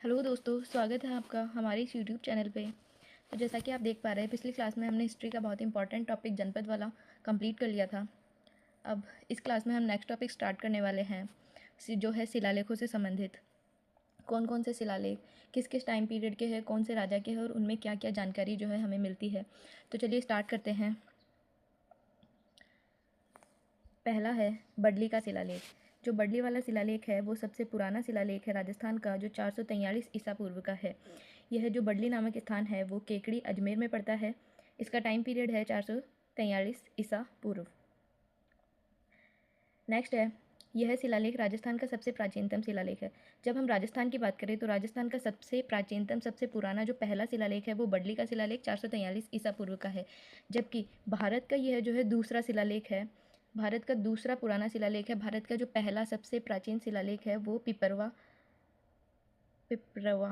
Hello दोस्तों, स्वागत है आपका हमारे इस यूट्यूब चैनल पे। तो जैसा कि आप देख पा रहे हैं, पिछली क्लास में हमने हिस्ट्री का बहुत इंपॉर्टेंट टॉपिक जनपद वाला कंप्लीट कर लिया था। अब इस क्लास में हम नेक्स्ट टॉपिक स्टार्ट करने वाले हैं, जो है शिलालेखों से संबंधित। कौन कौन से शिलालेख किस किस टाइम पीरियड के हैं, कौन से राजा के हैं और उनमें क्या क्या जानकारी जो है हमें मिलती है। तो चलिए स्टार्ट करते हैं। पहला है बडली का शिलालेख। जो बडली वाला शिलालेख है वो सबसे पुराना शिलालेख है राजस्थान का, जो 443 ईसा पूर्व का है। यह जो बडली नामक स्थान है वो केकड़ी अजमेर में पड़ता है। इसका टाइम पीरियड है 443 ईसा पूर्व। नेक्स्ट है, यह शिलालेख राजस्थान का सबसे प्राचीनतम शिलालेख है। जब हम राजस्थान की बात करें तो राजस्थान का सबसे प्राचीनतम सबसे पुराना जो पहला शिलालेख है वो बडली का शिलालेख 443 ईसा पूर्व का है। जबकि भारत का यह जो है दूसरा शिलालेख है, भारत का दूसरा पुराना शिलालेख है। भारत का जो पहला सबसे प्राचीन शिलालेख है वो पिपरवा पिपरावा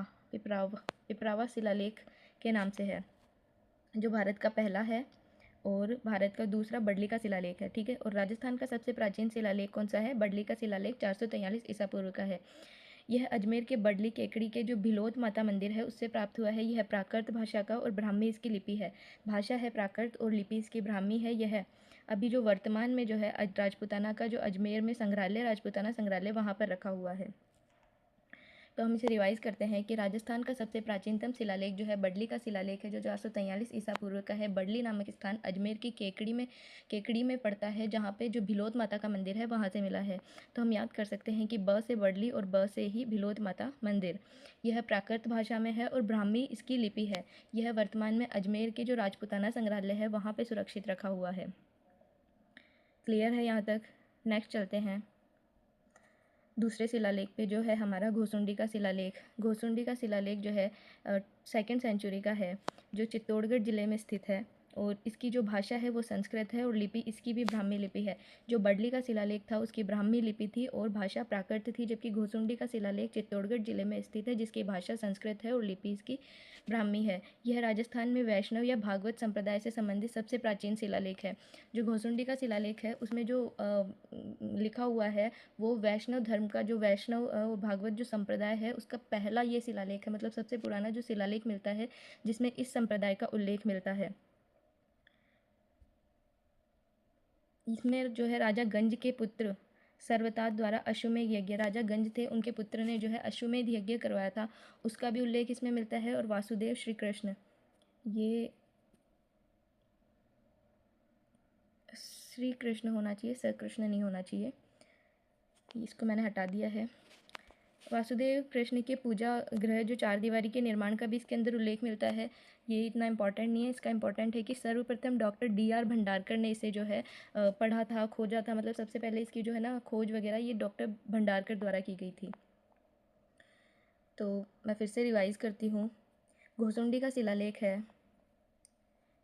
पिपरावा शिलालेख के नाम से है, जो भारत का पहला है। और भारत का दूसरा बडली का शिलालेख है, ठीक है। और राजस्थान का सबसे प्राचीन शिलालेख कौन सा है? बडली का शिलालेख 443 ईसा पूर्व का है। यह अजमेर के बडली केकड़ी के जो भिलोत माता मंदिर है उससे प्राप्त हुआ है। यह प्राकृत भाषा का और ब्राह्मी इसकी लिपि है। भाषा है प्राकृत और लिपि इसकी ब्राह्मी है। यह अभी जो वर्तमान में जो है राजपूताना का जो अजमेर में संग्रहालय, राजपूताना संग्रहालय, वहाँ पर रखा हुआ है। तो हम इसे रिवाइज करते हैं कि राजस्थान का सबसे प्राचीनतम शिलालेख जो है बडली का शिलालेख है, जो 443 ईसा पूर्व का है। बडली नामक स्थान अजमेर की केकड़ी में पड़ता है, जहाँ पे जो भिलोत माता का मंदिर है वहाँ से मिला है। तो हम याद कर सकते हैं कि ब से बडली और ब से ही भिलोत माता मंदिर। यह प्राकृत भाषा में है और ब्राह्मी इसकी लिपि है। यह वर्तमान में अजमेर के जो राजपूताना संग्रहालय है वहाँ पर सुरक्षित रखा हुआ है। क्लियर है यहाँ तक? नेक्स्ट चलते हैं दूसरे शिलालेख पे, जो है हमारा घोसुंडी का शिलालेख। घोसुंडी का शिलालेख जो है 2nd सेंचुरी का है, जो चित्तौड़गढ़ ज़िले में स्थित है। और इसकी जो भाषा है वो संस्कृत है और लिपि इसकी भी ब्राह्मी लिपि है। जो बडली का शिलालेख था उसकी ब्राह्मी लिपि थी और भाषा प्राकृत थी, जबकि घोसुंडी का शिलालेख चित्तौड़गढ़ ज़िले में स्थित है, जिसकी भाषा संस्कृत है और लिपि इसकी ब्राह्मी है। यह राजस्थान में वैष्णव या भागवत संप्रदाय से संबंधित सबसे प्राचीन शिलालेख है। जो घोसुंडी का शिलालेख है उसमें जो लिखा हुआ है वो वैष्णव धर्म का, जो वैष्णव और भागवत जो संप्रदाय है उसका पहला ये शिलालेख है। मतलब सबसे पुराना जो शिलालेख मिलता है जिसमें इस संप्रदाय का उल्लेख मिलता है। इसमें जो है राजा गंज के पुत्र सर्वतात द्वारा अश्वमेध यज्ञ, राजा गंज थे उनके पुत्र ने जो है अश्वमेध यज्ञ करवाया था, उसका भी उल्लेख इसमें मिलता है। और वासुदेव श्री कृष्ण, ये श्री कृष्ण होना चाहिए, सकृष्ण नहीं होना चाहिए, इसको मैंने हटा दिया है। वासुदेव कृष्ण के पूजा गृह जो 4 दीवारी के निर्माण का भी इसके अंदर उल्लेख मिलता है। ये इतना इंपॉर्टेंट नहीं है, इसका इंपॉर्टेंट है कि सर्वप्रथम डॉक्टर D.R. भंडारकर ने इसे जो है पढ़ा था, खोजा था। मतलब सबसे पहले इसकी जो है ना खोज वगैरह ये डॉक्टर भंडारकर द्वारा की गई थी। तो मैं फिर से रिवाइज करती हूँ। घोसुंडी का शिलालेख है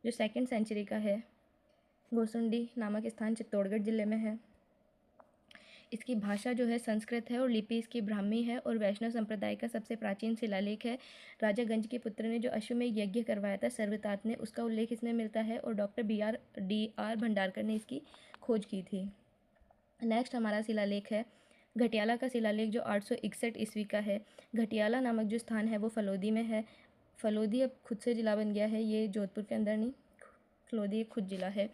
जो 2nd सेंचुरी का है। घोसुंडी नामक स्थान चित्तौड़गढ़ ज़िले में है। इसकी भाषा जो है संस्कृत है और लिपि इसकी ब्राह्मी है और वैष्णव संप्रदाय का सबसे प्राचीन शिलालेख है। राजा गंज के पुत्र ने जो अश्वमेध यज्ञ करवाया था सर्वतात ने, उसका उल्लेख इसमें मिलता है और डॉक्टर D.R. भंडारकर ने इसकी खोज की थी। नेक्स्ट हमारा शिलालेख है घटियाला का शिलालेख, जो 861 ईस्वी का है। घटियाला नामक जो स्थान है वो फलोदी में है। फलोदी अब खुद से ज़िला बन गया है, ये जोधपुर के अंदर नहीं, फलोदी एक खुद ज़िला है।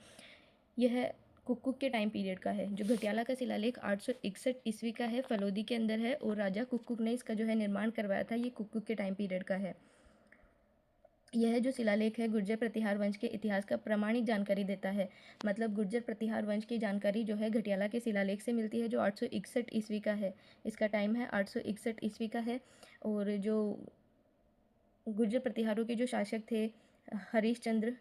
यह कुक्कुक के टाइम पीरियड का है। जो घटियाला का शिलालेख 861 ईस्वी का है, फलोदी के अंदर है और राजा कुक्कुक ने इसका जो है निर्माण करवाया था। ये कुक्कुक के टाइम पीरियड का है। यह जो शिलालेख है गुर्जर प्रतिहार वंश के इतिहास का प्रामाणिक जानकारी देता है। मतलब गुर्जर प्रतिहार वंश की जानकारी जो है घटियाला के शिलालेख से मिलती है, जो 861 ईस्वी का है। इसका टाइम है 861 ईस्वी का है। और जो गुर्जर प्रतिहारों के जो शासक थे हरीशचंद्र,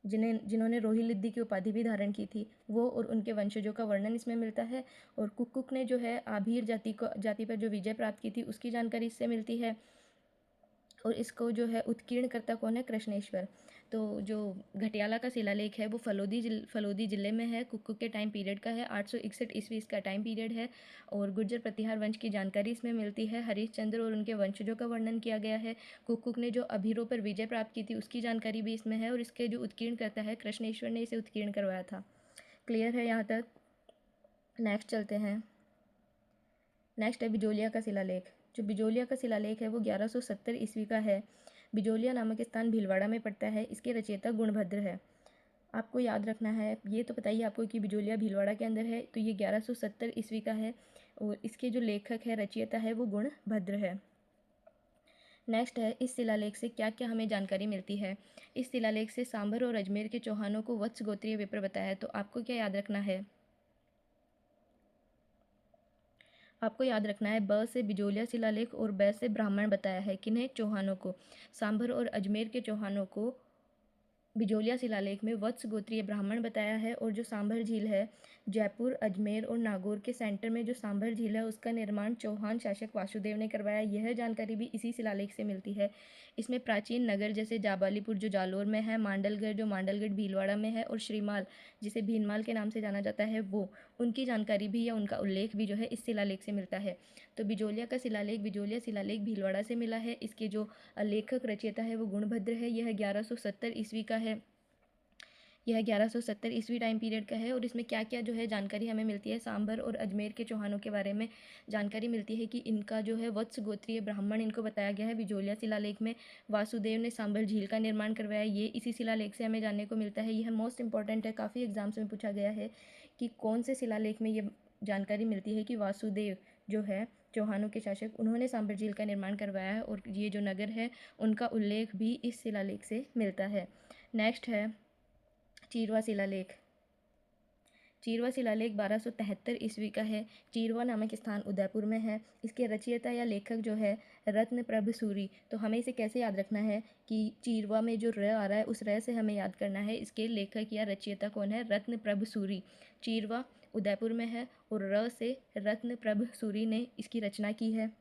जिन्होंने रोहिलिद्दी की उपाधि भी धारण की थी, वो और उनके वंशजों का वर्णन इसमें मिलता है। और कुक्कुक ने जो है आभीर जाति पर जो विजय प्राप्त की थी उसकी जानकारी इससे मिलती है। और इसको जो है उत्कीर्ण करता कौन है? कृष्णेश्वर। तो जो घटियाला का शिलालेख है वो फलोदी ज़िले में है, कुक्कुक के टाइम पीरियड का है। 861 ईस्वी इसका टाइम पीरियड है और गुर्जर प्रतिहार वंश की जानकारी इसमें मिलती है। हरिश्चंद्र और उनके वंशजों का वर्णन किया गया है। कुक्कुक ने जो अभीरों पर विजय प्राप्त की थी उसकी जानकारी भी इसमें है। और इसके जो उत्कीर्ण करता है कृष्णेश्वर ने इसे उत्कीर्ण करवाया था। क्लियर है यहाँ तक? नेक्स्ट चलते हैं। नेक्स्ट है बिजोलिया का शिलालेख, जो बिजोलिया का शिलालेख है वो 1170 ईस्वी का है। बिजोलिया नामक स्थान भीलवाड़ा में पड़ता है। इसके रचयिता गुणभद्र है। आपको याद रखना है, ये तो पता ही आपको कि बिजोलिया भीलवाड़ा के अंदर है, तो ये 1170 ईस्वी का है और इसके जो लेखक है, रचयिता है, वो गुणभद्र है। नेक्स्ट है, इस शिलालेख से क्या क्या हमें जानकारी मिलती है। इस शिलालेख से सांभर और अजमेर के चौहानों को वत्स गोत्रीय विप्र बताया है। तो आपको क्या याद रखना है, आपको याद रखना है ब से बिजोलिया शिलालेख और ब से ब्राह्मण बताया है। किन्हें? चौहानों को। सांभर और अजमेर के चौहानों को बिजोलिया शिलालेख में वत्स गोत्रीय ब्राह्मण बताया है। और जो सांभर झील है, जयपुर, अजमेर और नागौर के सेंटर में जो सांभर झील है, उसका निर्माण चौहान शासक वासुदेव ने करवाया। यह जानकारी भी इसी शिलालेख से मिलती है। इसमें प्राचीन नगर जैसे जाबालीपुर जो जालोर में है, मांडलगढ़ जो मांडलगढ़ भीलवाड़ा में है, और श्रीमाल जिसे भीनमाल के नाम से जाना जाता है, वो उनकी जानकारी भी या उनका उल्लेख भी जो है इस शिलालेख से मिलता है। तो बिजोलिया का शिलालेख, बिजोलिया शिलालेख भीलवाड़ा से मिला है। इसके जो लेखक रचयिता है वो गुणभद्र है। यह 1170 ईस्वी का है। यह 1170 ईस्वी टाइम पीरियड का है। और इसमें क्या क्या जो है जानकारी हमें मिलती है, सांभर और अजमेर के चौहानों के बारे में जानकारी मिलती है कि इनका जो है वत्स गोत्रीय ब्राह्मण इनको बताया गया है। बिजोलिया शिलालेख में वासुदेव ने सांभर झील का निर्माण करवाया, ये इसी शिलालेख से हमें जानने को मिलता है। यह मोस्ट इंपॉर्टेंट है, काफ़ी एग्जाम्स में पूछा गया है कि कौन से शिलालेख में ये जानकारी मिलती है कि वासुदेव जो है चौहानों के शासक, उन्होंने सांभर झील का निर्माण करवाया है। और ये जो नगर है उनका उल्लेख भी इस शिलालेख से मिलता है। नेक्स्ट है चीरवा शिलालेख। चीरवा शिलालेख 1273 ईस्वी का है। चीरवा नामक स्थान उदयपुर में है। इसके रचयिता या लेखक जो है रत्नप्रभ सूरी। तो हमें इसे कैसे याद रखना है कि चीरवा में जो र आ रहा है उस र से हमें याद करना है इसके लेखक या रचयिता कौन है, रत्नप्रभ सूरी। चीरवा उदयपुर में है और र से रत्नप्रभ सूरी ने इसकी रचना की है।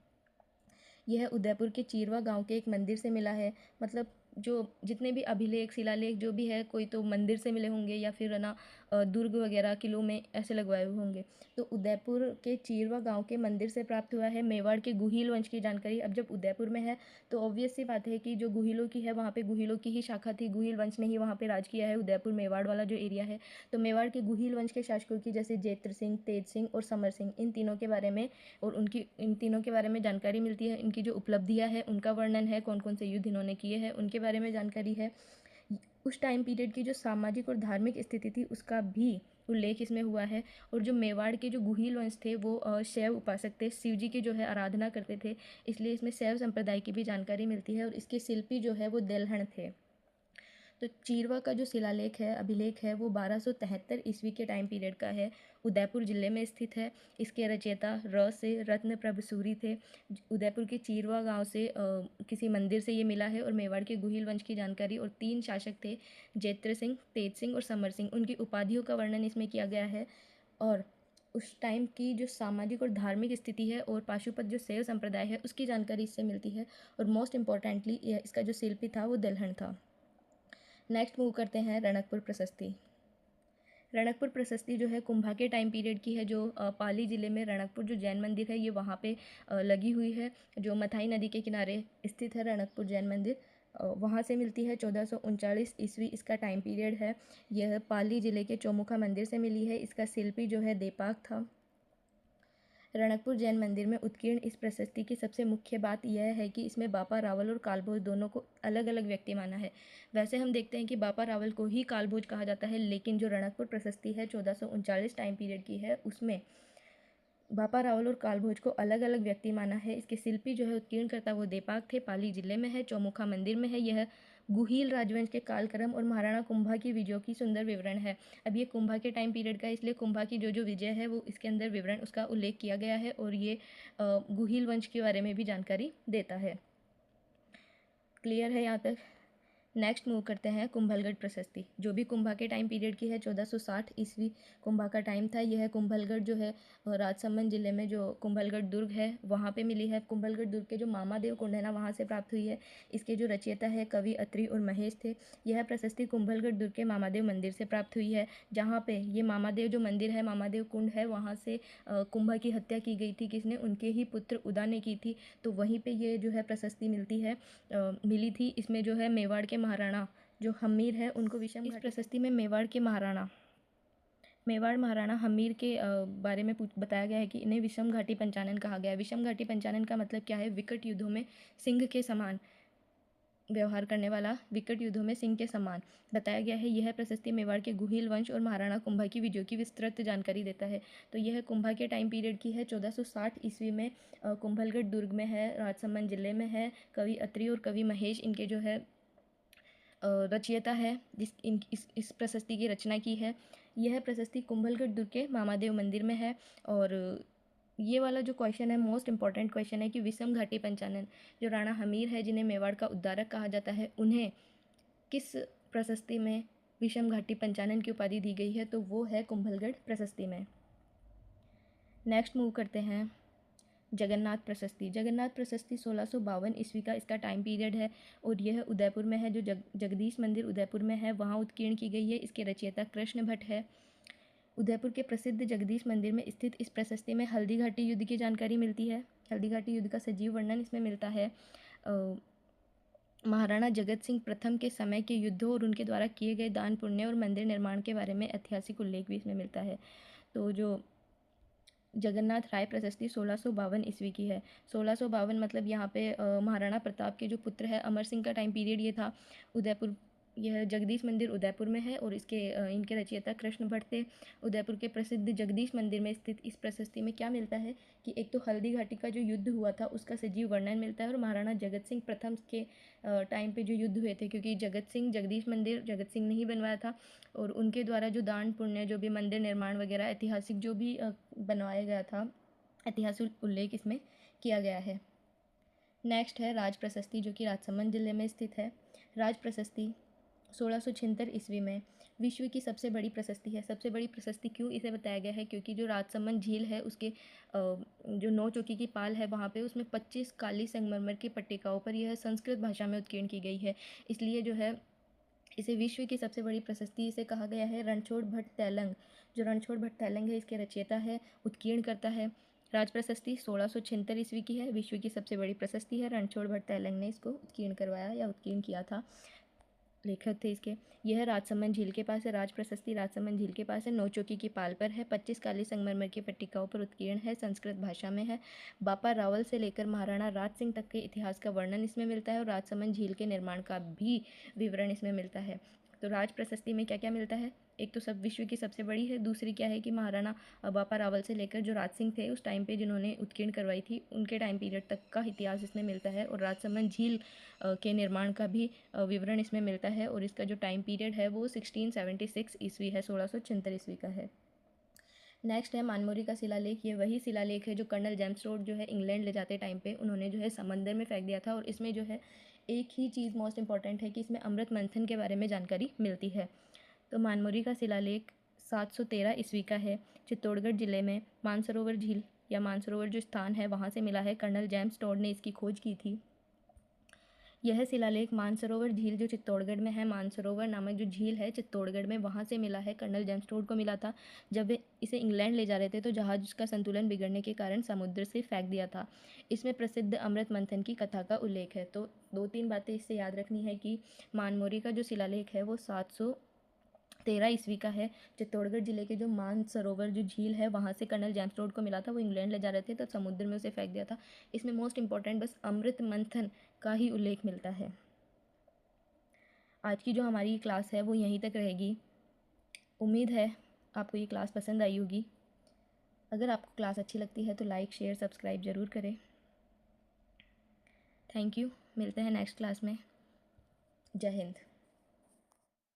यह उदयपुर के चीरवा गांव के एक मंदिर से मिला है। मतलब जो जितने भी अभिलेख शिलालेख जो भी है, कोई तो मंदिर से मिले होंगे या फिर है ना दुर्ग वगैरह किलों में ऐसे लगवाए हुए होंगे। तो उदयपुर के चीरवा गांव के मंदिर से प्राप्त हुआ है। मेवाड़ के गुहिल वंश की जानकारी। अब जब उदयपुर में है तो ऑब्वियस सी बात है कि जो गुहिलों की है वहाँ पे गुहिलों की ही शाखा थी, गुहिल वंश ने ही वहाँ पे राज किया है। उदयपुर मेवाड़ वाला जो एरिया है, तो मेवाड़ के गुहिल वंश के शासकों की जैसे जेत्र सिंह, तेज सिंह और समर सिंह, इन तीनों के बारे में और उनकी इन तीनों के बारे में जानकारी मिलती है। इनकी जो उपलब्धियां है उनका वर्णन है, कौन कौन से युद्ध इन्होंने किए हैं उनके बारे में जानकारी है। उस टाइम पीरियड की जो सामाजिक और धार्मिक स्थिति थी उसका भी उल्लेख इसमें हुआ है। और जो मेवाड़ के जो गुहिल वंश थे वो शैव उपासक थे, शिव जी की जो है आराधना करते थे, इसलिए इसमें शैव संप्रदाय की भी जानकारी मिलती है। और इसके शिल्पी जो है वो देलहण थे। तो चीरवा का जो शिलालेख है, अभिलेख है, वो 1273 ईस्वी के टाइम पीरियड का है। उदयपुर जिले में स्थित है। इसके रचयिता र से रत्नप्रभ सूरी थे। उदयपुर के चीरवा गांव से किसी मंदिर से ये मिला है। और मेवाड़ के गुहिल वंश की जानकारी और 3 शासक थे, जेत्र सिंह, तेज सिंह और समर सिंह, उनकी उपाधियों का वर्णन इसमें किया गया है। और उस टाइम की जो सामाजिक और धार्मिक स्थिति है और पाशुपत जो शैव संप्रदाय है उसकी जानकारी इससे मिलती है। और मोस्ट इम्पॉर्टेंटली इसका जो शिल्पी था वो दलहन था। नेक्स्ट मूव करते हैं रणकपुर प्रशस्ति। रणकपुर प्रशस्ति जो है कुंभा के टाइम पीरियड की है। जो पाली ज़िले में रणकपुर जो जैन मंदिर है ये वहाँ पे लगी हुई है, जो मथाई नदी के किनारे स्थित है रणकपुर जैन मंदिर, वहाँ से मिलती है। 1439 ईस्वी इसका टाइम पीरियड है। यह पाली ज़िले के चौमुखा मंदिर से मिली है। इसका शिल्पी जो है देपाक था। रणकपुर जैन मंदिर में उत्कीर्ण इस प्रशस्ति की सबसे मुख्य बात यह है कि इसमें बापा रावल और कालभोज दोनों को अलग अलग व्यक्ति माना है। वैसे हम देखते हैं कि बापा रावल को ही कालभोज कहा जाता है, लेकिन जो रणकपुर प्रशस्ति है 1439 टाइम पीरियड की है, उसमें बापा रावल और कालभोज को अलग अलग व्यक्ति माना है। इसके शिल्पी जो है उत्कीर्ण करता वो देपाक थे, पाली जिले में है, चौमुखा मंदिर में है। यह गुहिल राजवंश के कालक्रम और महाराणा कुंभा की विजयों की सुंदर विवरण है। अब ये कुंभा के टाइम पीरियड का है, इसलिए कुंभा की जो जो विजय है वो इसके अंदर विवरण उसका उल्लेख किया गया है। और ये गुहिल वंश के बारे में भी जानकारी देता है। क्लियर है यहाँ तक? नेक्स्ट मूव करते हैं कुंभलगढ़ प्रशस्ति, जो भी कुंभा के टाइम पीरियड की है। 1460 ईस्वी कुंभा का टाइम था। यह कुंभलगढ़ जो है राजसमंद जिले में जो कुंभलगढ़ दुर्ग है वहाँ पे मिली है। कुंभलगढ़ दुर्ग के जो मामादेव कुंड है ना, वहाँ से प्राप्त हुई है। इसके जो रचयिता है कवि अत्रि और महेश थे। यह प्रशस्ति कुंभलगढ़ दुर्ग के मामादेव मंदिर से प्राप्त हुई है, जहाँ पे ये मामादेव जो मंदिर है, मामादेव कुंड है, वहाँ से कुंभा की हत्या की गई थी। किसने? उनके ही पुत्र उदा ने की थी। तो वहीं पे ये जो है प्रशस्ति मिलती है, मिली थी। इसमें जो है मेवाड़ के महाराणा जो हम्मीर है उनको विषम, इस प्रशस्ति में मेवाड़ के महाराणा मेवाड़ महाराणा हमीर के बारे में बताया गया है कि इन्हें विषम घाटी पंचानन कहा गया है। विषम घाटी पंचानन का मतलब क्या है? विकट युद्धों में सिंह के समान व्यवहार करने वाला, विकट युद्धों में सिंह के समान बताया गया है। यह प्रशस्ति मेवाड़ के गुहिल वंश और महाराणा कुंभा की विजयों की विस्तृत जानकारी देता है। तो यह कुंभा के टाइम पीरियड की है। 1460 ईस्वी में कुंभलगढ़ दुर्ग में है, राजसमंद जिले में है। कवि अत्रि और कवि महेश इनके जो है रचयिता है जिस इस प्रशस्ति की रचना की है। यह प्रशस्ति कुंभलगढ़ दुर्ग के मामादेव मंदिर में है। और ये वाला जो क्वेश्चन है मोस्ट इंपॉर्टेंट क्वेश्चन है कि विषम घाटी पंचानन जो राणा हमीर है जिन्हें मेवाड़ का उद्धारक कहा जाता है, उन्हें किस प्रशस्ति में विषम घाटी पंचानन की उपाधि दी गई है? तो वो है कुंभलगढ़ प्रशस्ति में। नेक्स्ट मूव करते हैं जगन्नाथ प्रशस्ति। जगन्नाथ प्रशस्ति 1652 ईस्वी का इसका टाइम पीरियड है और यह उदयपुर में है। जो जगदीश मंदिर उदयपुर में है वहाँ उत्कीर्ण की गई है। इसके रचयिता कृष्ण भट्ट है। उदयपुर के प्रसिद्ध जगदीश मंदिर में स्थित इस प्रशस्ति में हल्दी घाटी युद्ध की जानकारी मिलती है। हल्दी घाटी युद्ध का सजीव वर्णन इसमें मिलता है। महाराणा जगत सिंह प्रथम के समय के युद्धों और उनके द्वारा किए गए दान पुण्य और मंदिर निर्माण के बारे में ऐतिहासिक उल्लेख भी इसमें मिलता है। तो जो जगन्नाथ राय प्रशस्ति 1652 ईस्वी की है। 1652 मतलब यहाँ पे महाराणा प्रताप के जो पुत्र है अमर सिंह का टाइम पीरियड ये था। उदयपुर, यह जगदीश मंदिर उदयपुर में है और इसके इनके रचयिता कृष्ण भट्ट थे। उदयपुर के प्रसिद्ध जगदीश मंदिर में स्थित इस प्रशस्ति में क्या मिलता है कि एक तो हल्दी घाटी का जो युद्ध हुआ था उसका सजीव वर्णन मिलता है और महाराणा जगत सिंह प्रथम के टाइम पे जो युद्ध हुए थे, क्योंकि जगदीश मंदिर जगत सिंह ने ही बनवाया था और उनके द्वारा जो दान पुण्य, जो भी मंदिर निर्माण वगैरह ऐतिहासिक जो भी बनवाया गया था, ऐतिहासिक उल्लेख इसमें किया गया है। नेक्स्ट है राज प्रशस्ति जो कि राजसमंद जिले में स्थित है। राज प्रशस्ति 1676 ईस्वी में विश्व की सबसे बड़ी प्रशस्ति है। सबसे बड़ी प्रशस्ति क्यों इसे बताया गया है? क्योंकि जो राजसमंद झील है उसके जो 9 चौकी की पाल है वहाँ पे उसमें 25 काली संगमरमर की पट्टिकाओं पर यह संस्कृत भाषा में उत्कीर्ण की गई है। इसलिए जो है इसे विश्व की सबसे बड़ी प्रशस्ति इसे कहा गया है। रणछोड़ भट्ट तैलंग, जो रणछोड़ भट्ट तैलंग है इसके रचयिता है, उत्कीर्ण करता है। राज प्रशस्ति 1676 ईस्वी की है, विश्व की सबसे बड़ी प्रशस्ति है। रणछोड़ भट्ट तैलंग ने इसको उत्कीर्ण करवाया या उत्कीर्ण किया था, लेखक थे इसके। यह राजसमंद झील के पास है। राज प्रशस्ति राजसमंद झील के पास है, 9 चौकी की पाल पर है, 25 काली संगमरमर की पट्टिकाओं पर उत्कीर्ण है, संस्कृत भाषा में है। बापा रावल से लेकर महाराणा राज सिंह तक के इतिहास का वर्णन इसमें मिलता है और राजसमंद झील के निर्माण का भी विवरण इसमें मिलता है। तो राज प्रशस्ति में क्या क्या मिलता है? एक तो सब विश्व की सबसे बड़ी है, दूसरी क्या है कि महाराणा बापा रावल से लेकर जो राज सिंह थे उस टाइम पे जिन्होंने उत्कीर्ण करवाई थी उनके टाइम पीरियड तक का इतिहास इसमें मिलता है और राजसमंद झील के निर्माण का भी विवरण इसमें मिलता है और इसका जो टाइम पीरियड है वो 1676 ईस्वी है, 1676 ईस्वी का है। नेक्स्ट है मानमोरी का शिलालेख। ये वही शिलालेख है जो कर्नल जेम्स रोड जो है इंग्लैंड ले जाते टाइम पे उन्होंने जो है समंदर में फेंक दिया था और इसमें जो है एक ही चीज़ मोस्ट इंपॉर्टेंट है कि इसमें अमृत मंथन के बारे में जानकारी मिलती है। तो मानमोरी का शिलालेख 713 ईस्वी का है। चित्तौड़गढ़ जिले में मानसरोवर झील या मानसरोवर जो स्थान है वहाँ से मिला है। कर्नल जेम्स टोड ने इसकी खोज की थी। यह शिलालेख मानसरोवर झील जो चित्तौड़गढ़ में है, मानसरोवर नामक जो झील है चित्तौड़गढ़ में, वहाँ से मिला है। कर्नल जेम्स टोड को मिला था। जब वे इसे इंग्लैंड ले जा रहे थे तो जहाज का संतुलन बिगड़ने के कारण समुद्र से फेंक दिया था। इसमें प्रसिद्ध अमृत मंथन की कथा का उल्लेख है। तो 2-3 बातें इससे याद रखनी है कि मानमोरी का जो शिलालेख है वो 713 ईस्वी का है। चित्तौड़गढ़ जिले के जो मानसरोवर जो झील है वहाँ से कर्नल जेम्स टोड को मिला था। वो इंग्लैंड ले जा रहे थे तो समुद्र में उसे फेंक दिया था। इसमें मोस्ट इंपॉर्टेंट बस अमृत मंथन का ही उल्लेख मिलता है। आज की जो हमारी क्लास है वो यहीं तक रहेगी। उम्मीद है आपको ये क्लास पसंद आई होगी। अगर आपको क्लास अच्छी लगती है तो लाइक शेयर सब्सक्राइब ज़रूर करें। Thank you. मिलते हैं नेक्स्ट क्लास में। जय हिंद।